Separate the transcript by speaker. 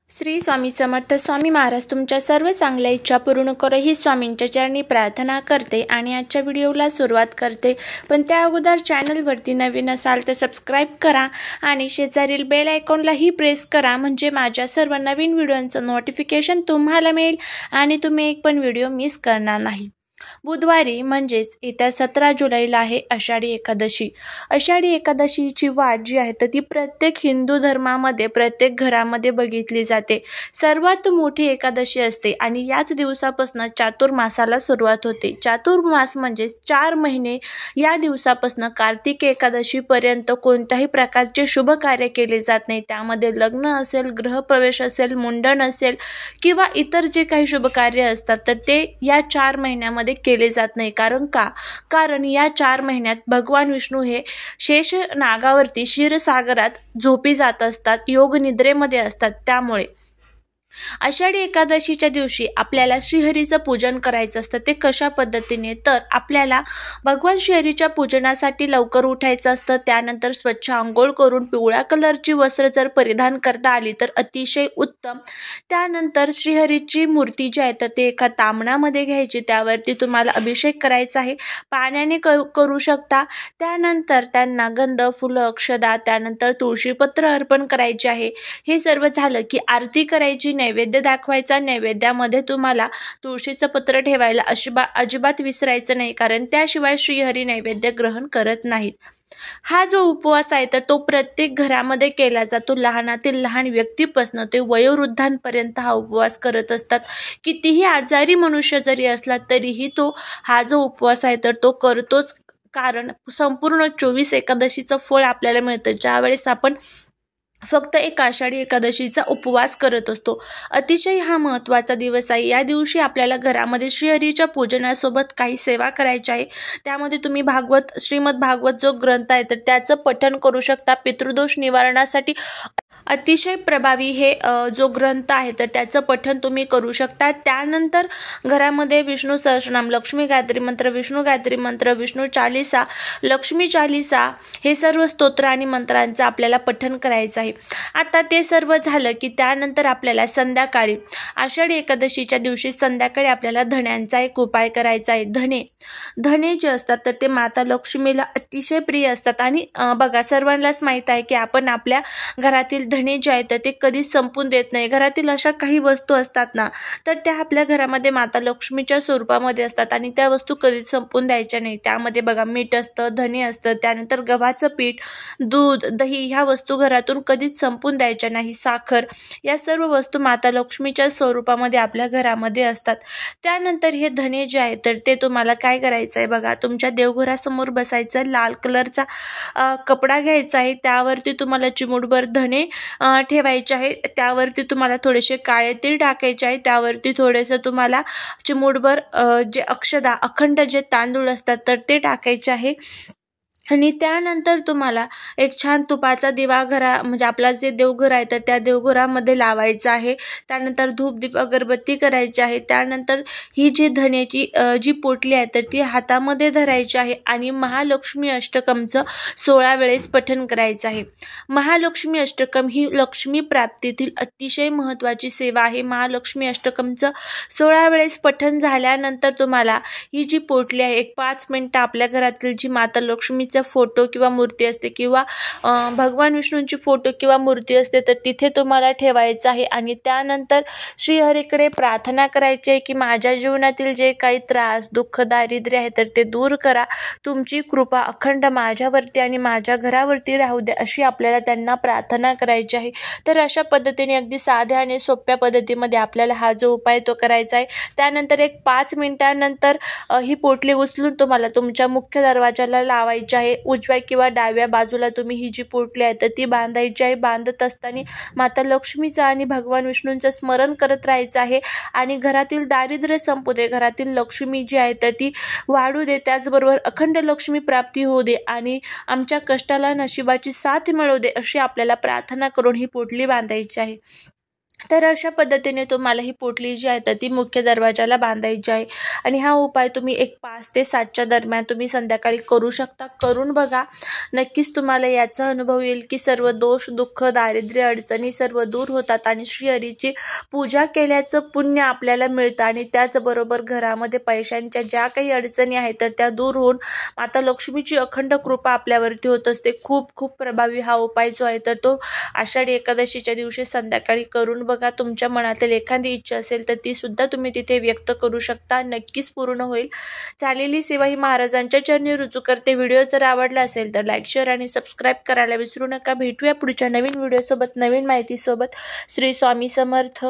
Speaker 1: श्री स्वामी समर्थ स्वामी महाराज तुमच्या सर्व चांगल्या इच्छा पूर्ण करो ही स्वामींच्या चरणी प्रार्थना करते आणि आजच्या व्हिडिओला सुरुवात करते। पण त्या अगोदर चॅनलवरती नवीन असाल तर सबस्क्राईब करा आणि शेजारील बेल आयकॉनलाही प्रेस करा, म्हणजे माझ्या सर्व नवीन व्हिडिओंचं नोटिफिकेशन तुम्हाला मिळेल आणि तुम्ही एक पण व्हिडिओ मिस करणार नाही। बुधवारी म्हणजेच येत्या 17 जुलैला आहे आषाढी एकादशी। आषाढी एकादशीची वाट जी आहे तर ती प्रत्येक हिंदू धर्मामध्ये प्रत्येक घरामध्ये बघितली जाते। सर्वात मोठी एकादशी असते आणि याच दिवसापासून चातुर्मासाला सुरुवात होते। चातुर्मास म्हणजे 4 महिने। या दिवसापासून कार्तिक एकादशी पर्यंत कोणत्याही प्रकारचे शुभ कार्य केले जात नाही। त्यामध्ये लग्न असेल, गृहप्रवेश असेल, मुंडन असेल किंवा इतर जे काही शुभ कार्य असतात तर ते या 4 महिन्यामध्ये केले जात नाही। कारण या 4 महिन्यात भगवान विष्णू हे शेष नागावरती क्षीरसागरात झोपी जात असतात, योग निद्रेमध्ये असतात। त्यामुळे आषाढी एकादशीच्या दिवशी आपल्याला श्रीहरीचं पूजन करायचं असतं। ते कशा पद्धतीने, तर आपल्याला भगवान श्रीहरीच्या पूजनासाठी लवकर उठायचं असतं। त्यानंतर स्वच्छ आंघोळ करून पिवळ्या कलरची वस्त्र जर परिधान करता आली तर अतिशय उत्तम। त्यानंतर श्रीहरीची मूर्ती जी आहे तर ते एका तामणामध्ये घ्यायची, त्यावरती तुम्हाला अभिषेक करायचा आहे, पाण्याने करू शकता। त्यानंतर त्यांना गंध, फुलं, अक्षदा, त्यानंतर तुळशीपत्र अर्पण करायचे आहे। हे सर्व झालं की आरती करायची, नैवेद्य दाखवायचा। नैवेद्यामध्ये तुम्हाला तुळशीचं पत्र ठेवायला अजिबात विसरायचं नाही, कारण त्याशिवाय श्रीहरी नैवेद्य ग्रहण करत नाहीत। हा जो उपवास आहे तर तो प्रत्येक घरामध्ये केला जातो। लहानातील लहान व्यक्तीपासून ते वयोवृद्धांपर्यंत हा उपवास करत असतात। कितीही आजारी मनुष्य जरी असला तरीही तो हा जो उपवास आहे तर तो करतोच, कारण संपूर्ण 24 एकादशीचं फळ आपल्याला मिळतं ज्यावेळेस आपण फक्त एक आषाढी एकादशीचा उपवास करत असतो। अतिशय हा महत्त्वाचा दिवस आहे। या दिवशी आपल्याला घरामध्ये श्रीहरीच्या पूजनासोबत काही सेवा करायची आहे। त्यामध्ये तुम्ही श्रीमद भागवत जो ग्रंथ आहे तर त्याचं पठण करू शकता। पितृदोष निवारणासाठी अतिशय प्रभावी हे जो ग्रंथ आहे तर त्याचं पठण तुम्ही करू शकता। त्यानंतर घरामध्ये विष्णू सहस्रनाम, लक्ष्मी गायत्री मंत्र, विष्णू गायत्री मंत्र, विष्णू चालीसा, लक्ष्मी चालीसा हे सर्व स्तोत्र आणि मंत्रांचं आपल्याला पठण करायचं आहे। आता ते सर्व झालं की त्यानंतर आपल्याला संध्याकाळी आषाढी एकादशीच्या दिवशी संध्याकाळी आपल्याला धण्यांचा एक उपाय करायचा आहे। धणे जे असतात तर ते माता लक्ष्मीला अतिशय प्रिय असतात आणि बघा सर्वांनाच माहीत आहे की आपण आपल्या घरातील धणे जे आहेत तर ते कधीच संपून देत नाही। घरातील अशा काही वस्तू असतात ना तर त्या आपल्या घरामध्ये माता लक्ष्मीच्या स्वरूपामध्ये असतात आणि त्या वस्तू कधीच संपून द्यायच्या नाही। त्यामध्ये बघा मीठ असतं, धणे असतं, त्यानंतर गव्हाचं पीठ, दूध, दही ह्या वस्तू घरातून कधीच संपून द्यायच्या नाही। साखर, या सर्व वस्तू माता लक्ष्मीच्या स्वरूपामध्ये आपल्या घरामध्ये असतात। त्यानंतर हे धणे जे आहेत तर ते तुम्हाला काय करायचं आहे बघा, तुमच्या देवघरासमोर बसायचं, लाल कलरचा कपडा घ्यायचा आहे, त्यावरती तुम्हाला चिमूटभर धणे ठेवायचे आहे, त्यावरती तुम्हाला थोडेसे काळे तीळ टाकायचे आहे, त्यावरती थोडेसं तुम्हाला चिमूटभर जे अक्षदा अखंड जे तांदूळ असतात तर ते टाकायचे आहे आणि त्यानंतर तुम्हाला एक छान तुपाचा दिवा म्हणजे आपला जे देवघर आहे तर त्या देवघरामध्ये लावायचा आहे। त्यानंतर धूप दीप अगरबत्ती करायची आहे। त्यानंतर ही जी धण्याची जी पोटली आहे तर ती हातामध्ये धरायची आहे आणि महालक्ष्मी अष्टकमचं 16 वेळेस पठण करायचं आहे। महालक्ष्मी अष्टकम ही लक्ष्मी प्राप्तीतील अतिशय महत्त्वाची सेवा आहे। महालक्ष्मी अष्टकमचं 16 वेळेस पठण झाल्यानंतर तुम्हाला ही जी पोटली आहे एक 5 मिनिटं आपल्या घरातील जी माता लक्ष्मी फोटो किंवा मूर्ती असते किंवा भगवान विष्णूंची फोटो किंवा मूर्ती असते तर तिथे तुम्हाला ठेवायचं आहे आणि त्यानंतर श्रीहरीकडे प्रार्थना करायची आहे की माझ्या जीवनातील जे काही त्रास, दुःख, दारिद्र्य आहे तर ते दूर करा, तुमची कृपा अखंड माझ्यावरती आणि माझ्या घरावरती राहू द्या, अशी आपल्याला त्यांना प्रार्थना करायची आहे। तर अशा पद्धतीने अगदी साध्या आणि सोप्या पद्धतीमध्ये आपल्याला हा जो उपाय तो करायचा आहे। त्यानंतर एक 5 मिनिटांनंतर ही पोटली उचलून तुम्हाला तुमच्या मुख्य दरवाजाला लावायची आहे। उजव्या किंवा डाव्या बाजूला तुम्ही ही जी पोटली आहे तर ती बांधायची आहे। बांधत असताना माता लक्ष्मीचं आणि भगवान विष्णूंचं स्मरण करत राहायचं आहे आणि घरातील दारिद्र्य संपू दे, घरातील लक्ष्मी जी आहे तर ती वाढू दे, त्याचबरोबर अखंड लक्ष्मी प्राप्ती होऊ दे आणि आमच्या कष्टाला नशिबाची साथ मिळू दे, अशी आपल्याला प्रार्थना करून ही पोटली बांधायची आहे। तर अशा पद्धतीने तुम्हाला ही पोटली जी आहे तर ती मुख्य दरवाजाला बांधायची आहे आणि हा उपाय तुम्ही 5 ते 7च्या दरम्यान तुम्ही संध्याकाळी करू शकता. करून बघा, नक्कीच तुम्हाला याचा अनुभव येईल की सर्व दोष, दुःख, दारिद्र्य, अडचणी सर्व दूर होतात आणि श्रीहरीची पूजा केल्याचं पुण्य आपल्याला मिळतं आणि त्याचबरोबर घरामध्ये पैशांच्या ज्या काही अडचणी आहेत तर त्या दूर होऊन माता लक्ष्मीची अखंड कृपा आपल्यावरती होत असते. खूप खूप प्रभावी हा उपाय जो आहे तर तो आषाढी एकादशीच्या दिवशी संध्याकाळी करून बघा. तुमच्या मनातील एखादी इच्छा असेल तर ती सुद्धा तुम्ही तिथे व्यक्त करू शकता, नक्कीच पूर्ण होईल. झालेली सेवा ही महाराजांच्या चरणी रुजू करते. व्हिडिओ जर आवडला असेल तर लाईक, शेअर आणि सबस्क्राईब करायला विसरू नका. भेटूया पुढच्या नवीन व्हिडिओसोबत, नवीन माहितीसोबत. श्री स्वामी समर्थ.